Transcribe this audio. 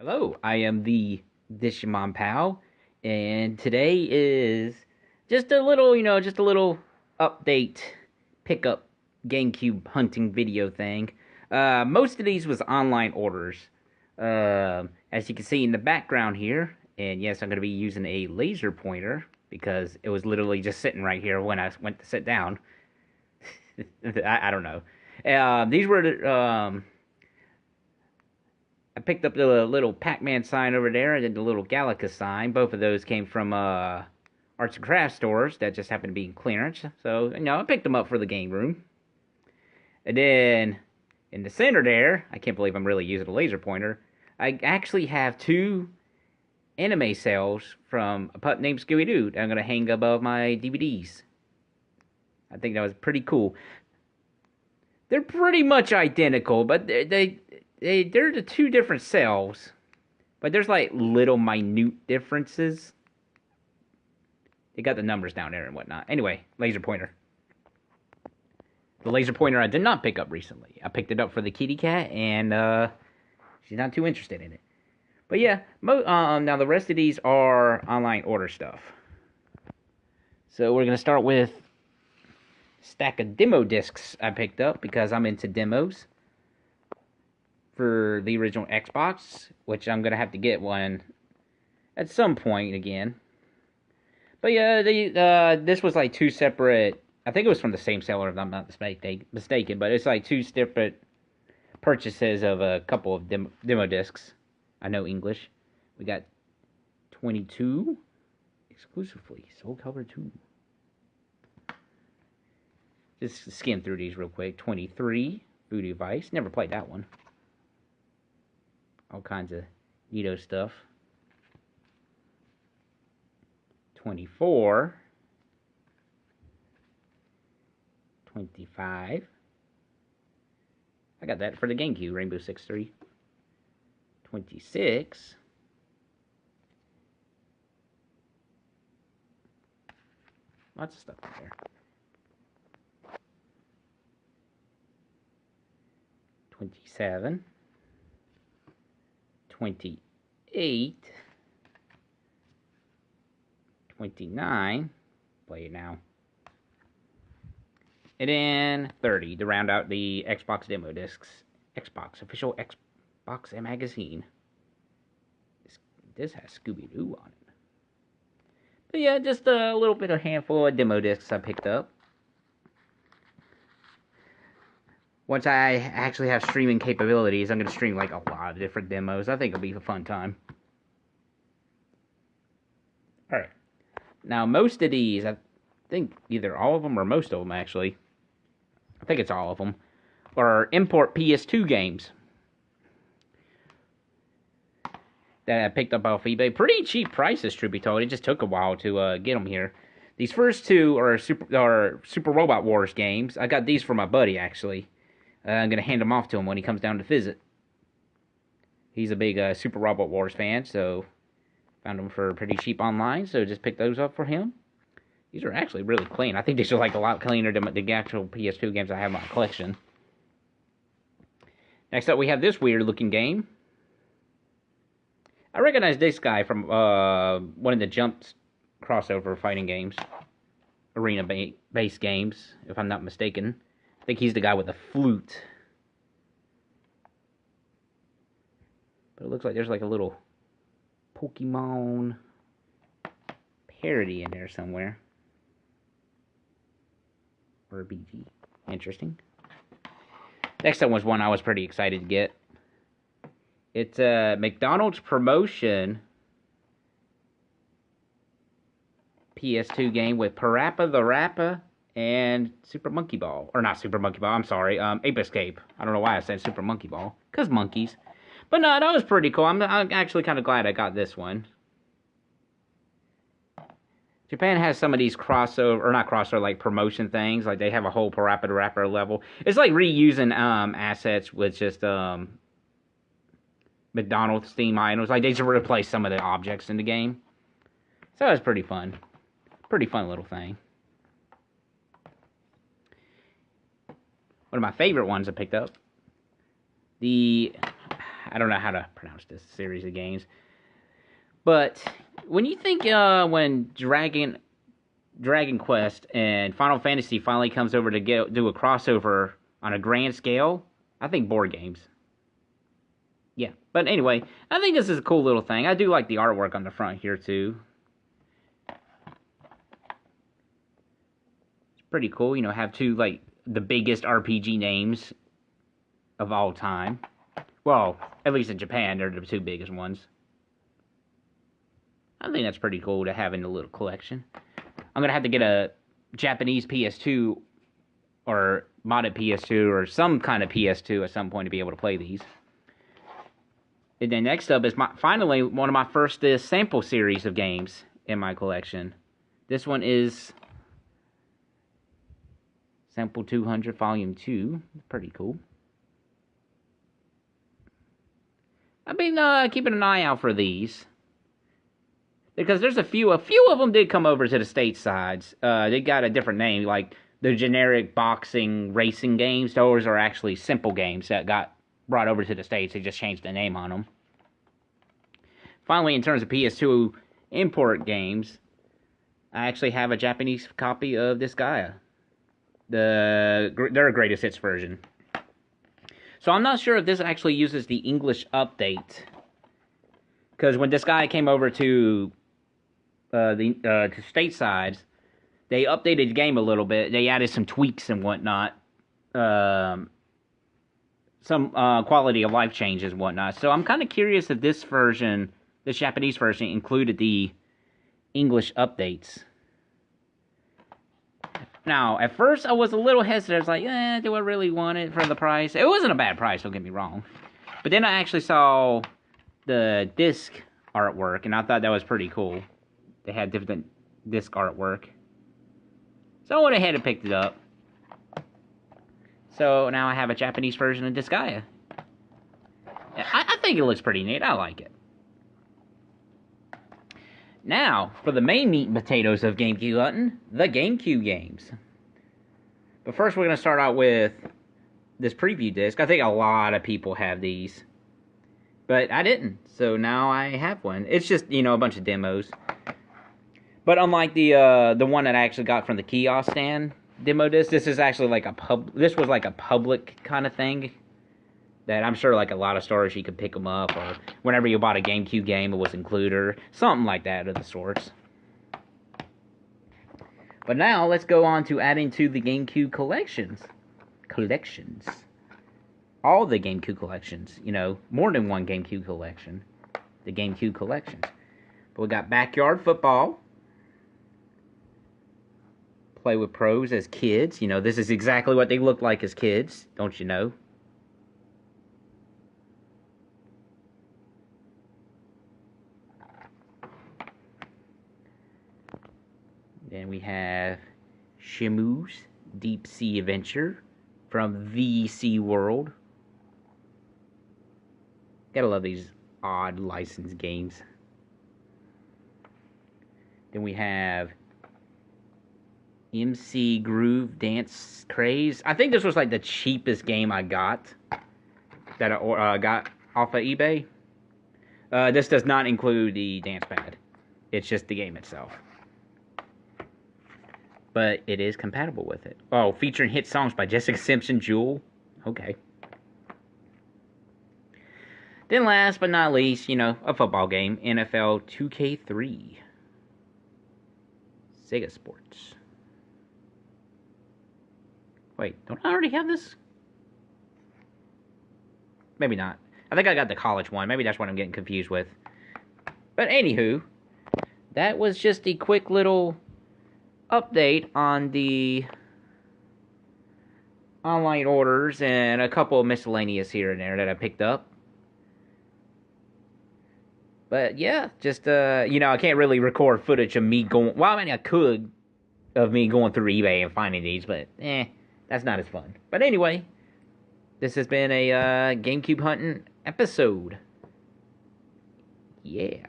Hello, I am the Dishamonpow, and today is just a little, just a little update, pickup GameCube hunting video thing. Most of these was online orders. As you can see in the background here, and yes, I'm going to be using a laser pointer because it was literally just sitting right here when I went to sit down. I don't know. These were I picked up the little Pac-Man sign over there and then the little Galaga sign. Both of those came from arts and crafts stores that just happened to be in clearance. So, I picked them up for the game room. And then in the center there, I can't believe I'm really using a laser pointer. I actually have two anime cells from a pup named Scooby-Doo that I'm going to hang above my DVDs. I think that was pretty cool. They're pretty much identical, but they're the two different cells, but there's like little minute differences. They got the numbers down there and whatnot. Anyway, laser pointer. The laser pointer I did not pick up recently. I picked it up for the kitty cat, and she's not too interested in it. But yeah, now the rest of these are online order stuff. So we're gonna start with a stack of demo discs I picked up because I'm into demos for the original Xbox, which I'm gonna have to get one at some point again. But yeah, this was like two separate. I think it was from the same seller, if I'm not mistaken. But it's like two separate purchases of a couple of demo discs. I know English. We got 22 exclusively Soul Calibur 2. Just skim through these real quick. 23 Voodoo Vice. Never played that one. All kinds of neato stuff. 24. 25. I got that for the GameCube, Rainbow Six 3. 26. Lots of stuff in there. 27. 28, 29, play it now, and then 30 to round out the Xbox demo discs. Xbox, official Xbox magazine. This has Scooby-Doo on it. But yeah, just a little bit of handful of demo discs I picked up. Once I actually have streaming capabilities, I'm going to stream like a lot of different demos. I think it'll be a fun time. Alright. Now, most of these, I think either all of them or most of them actually, I think it's all of them, are import PS2 games that I picked up off eBay. Pretty cheap prices, truth be told. It just took a while to get them here. These first two are Super Robot Wars games. I got these from my buddy, actually. I'm going to hand them off to him when he comes down to visit. He's a big Super Robot Wars fan, so found them for pretty cheap online, so just picked those up for him. These are actually really clean. I think these are like a lot cleaner than the actual PS2 games I have in my collection. Next up, we have this weird-looking game. I recognize this guy from one of the Jumps crossover fighting games. Arena-based games, if I'm not mistaken. I think he's the guy with the flute. But it looks like there's like a little Pokemon parody in there somewhere. Or a BG. Interesting. Next up was one I was pretty excited to get. It's a McDonald's promotion PS2 game with Parappa the Rapper and Super Monkey Ball. Or not Super Monkey Ball, I'm sorry. Ape Escape. I don't know why I said Super Monkey Ball. Because monkeys. But no, that was pretty cool. I'm actually kind of glad I got this one. Japan has some of these crossover, or not crossover, like promotion things. Like they have a whole Parappa the Rapper level. It's like reusing assets with just McDonald's theme items. Like they just replace some of the objects in the game. So that was pretty fun. Pretty fun little thing. One of my favorite ones I picked up. I don't know how to pronounce this series of games. But when you think when Dragon Quest and Final Fantasy finally comes over to do a crossover on a grand scale, I think board games. Yeah, but anyway, I think this is a cool little thing. I do like the artwork on the front here, too. It's pretty cool, you know, have two, like, the biggest RPG names of all time. Well, at least in Japan, they're the two biggest ones. I think that's pretty cool to have in the little collection. I'm going to have to get a Japanese PS2 or modded PS2 or some kind of PS2 at some point to be able to play these. And then next up is finally one of my first sample series of games in my collection. This one is Sample 200 Volume 2. Pretty cool. I've been keeping an eye out for these. Because there's a few of them did come over to the statesides. They got a different name, like the generic boxing racing games. Those are actually simple games that got brought over to the States. They just changed the name on them. Finally, in terms of PS2 import games, I actually have a Japanese copy of Disgaea, their greatest hits version. So I'm not sure if this actually uses the English update, because when Disgaea came over to to stateside, they updated the game a little bit. They added some tweaks and whatnot, some quality of life changes and whatnot. So I'm kind of curious if this version, this Japanese version, included the English updates. Now, at first I was a little hesitant. I was like, do I really want it for the price? It wasn't a bad price, don't get me wrong. But then I actually saw the disc artwork, and I thought that was pretty cool. They had different disc artwork. So I went ahead and picked it up. So now I have a Japanese version of Disgaea. I think it looks pretty neat. I like it. Now, for the main meat and potatoes of GameCube hunting, the GameCube games. But first we're going to start out with this preview disc. I think a lot of people have these. But I didn't, so now I have one. It's just, you know, a bunch of demos. But unlike the one that I actually got from the kiosk stand demo disc, this is actually like this was like a public kind of thing. That I'm sure like a lot of stores you could pick them up, or whenever you bought a GameCube game it was included, or something like that of the sorts. But now let's go on to adding to the GameCube collections. All the GameCube collections, you know, more than one GameCube collection. The GameCube collections. But we got Backyard Football. Play with pros as kids. You know, this is exactly what they look like as kids, don't you know? Then we have Shamu's Deep Sea Adventure from the Sea World. Gotta love these odd licensed games. Then we have MC Groove Dance Craze. I think this was like the cheapest game I got. That I got off of eBay. This does not include the dance pad. It's just the game itself. But it is compatible with it. Oh, featuring hit songs by Jessica Simpson, Jewel. Okay. Then last but not least, you know, a football game. NFL 2K3. Sega Sports. Wait, don't I already have this? Maybe not. I think I got the college one. Maybe that's what I'm getting confused with. But anywho, that was just a quick little update on the online orders and a couple of miscellaneous here and there that I picked up. But yeah, just, you know, I can't really record footage of me going, well, I mean, I could, of me going through eBay and finding these, but, that's not as fun. But anyway, this has been a GameCube hunting episode. Yeah.